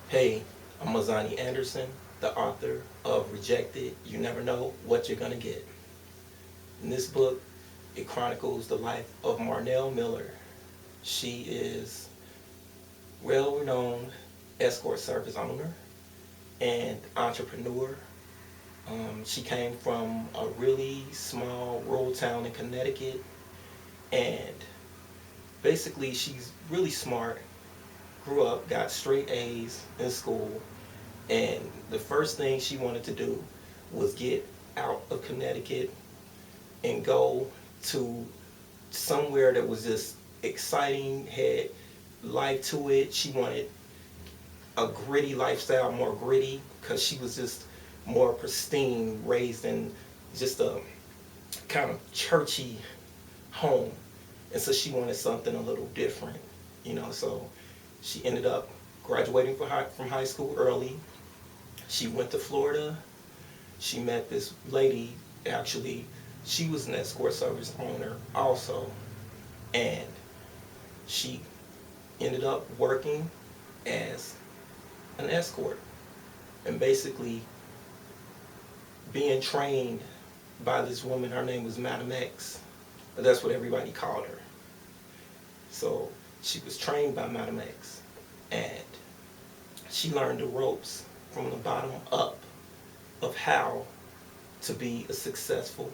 Hey, I'm Mizani Anderson, the author of Rejected. You never know what you're gonna get. In this book, it chronicles the life of Marnell Miller. She is well-renowned escort service owner and entrepreneur. She came from a really small rural town in Connecticut, and basically she's really smart. Grew up, got straight A's in school, and the first thing she wanted to do was get out of Connecticut and go to somewhere that was just exciting, had life to it. She wanted a gritty lifestyle, more gritty, because she was just more pristine, raised in just a kind of churchy home. And so she wanted something a little different, so she ended up graduating from high school early. She went to Florida. She met this lady. Actually, she was an escort service owner also, and she ended up working as an escort and basically being trained by this woman. Her name was Madam X. That's what everybody called her. So she was trained by Madam X, and she learned the ropes from the bottom up of how to be a successful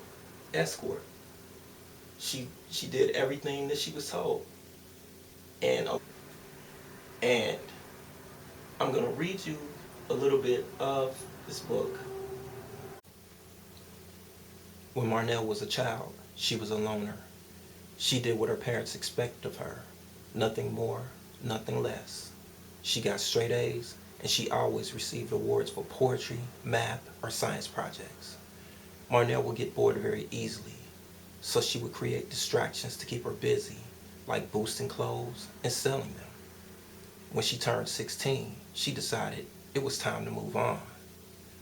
escort. She did everything that she was told, and and I'm gonna read you a little bit of this book. When Marnell was a child, she was a loner. She did what her parents expected of her. Nothing more, nothing less. She got straight A's, and she always received awards for poetry, math, or science projects. Marnell would get bored very easily, so she would create distractions to keep her busy, like boosting clothes and selling them. When she turned 16, she decided it was time to move on.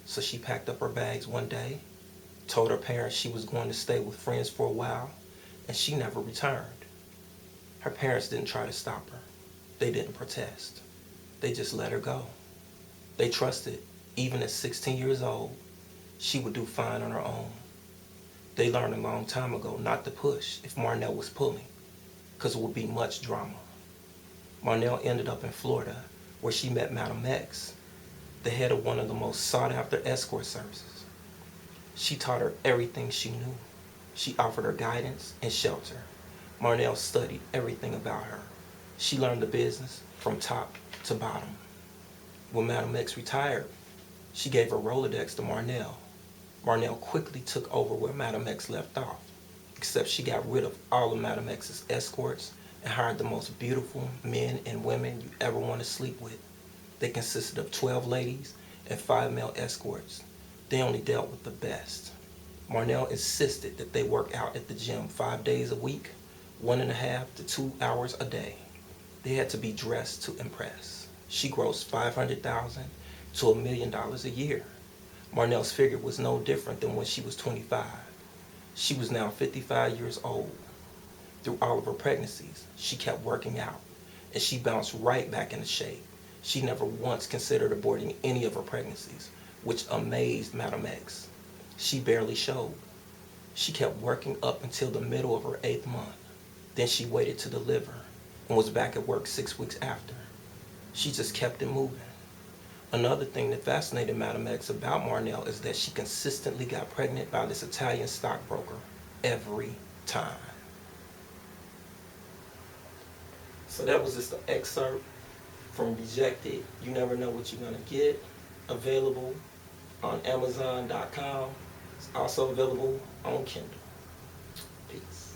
So she packed up her bags one day, told her parents she was going to stay with friends for a while, and she never returned. Her parents didn't try to stop her. They didn't protest. They just let her go. They trusted, even at 16 years old, she would do fine on her own. They learned a long time ago not to push if Marnell was pulling, because it would be much drama. Marnell ended up in Florida, where she met Madam X, the head of one of the most sought-after escort services. She taught her everything she knew. She offered her guidance and shelter. Marnell studied everything about her. She learned the business from top to bottom. When Madam X retired, she gave her Rolodex to Marnell. Marnell quickly took over where Madam X left off, except she got rid of all of Madam X's escorts and hired the most beautiful men and women you ever want to sleep with. They consisted of 12 ladies and 5 male escorts. They only dealt with the best. Marnell insisted that they work out at the gym 5 days a week, 1.5 to 2 hours a day. They had to be dressed to impress. She grossed $500,000 to $1 million a year. Marnell's figure was no different than when she was 25. She was now 55 years old. Through all of her pregnancies, she kept working out, and she bounced right back into shape. She never once considered aborting any of her pregnancies, which amazed Madam X. She barely showed. She kept working up until the middle of her 8th month. Then she waited to deliver and was back at work 6 weeks after. She just kept it moving. Another thing that fascinated Madam X about Marnell is that she consistently got pregnant by this Italian stockbroker every time. So that was just an excerpt from Rejected. You never know what you're gonna get. Available on Amazon.com. It's also available on Kindle. Peace.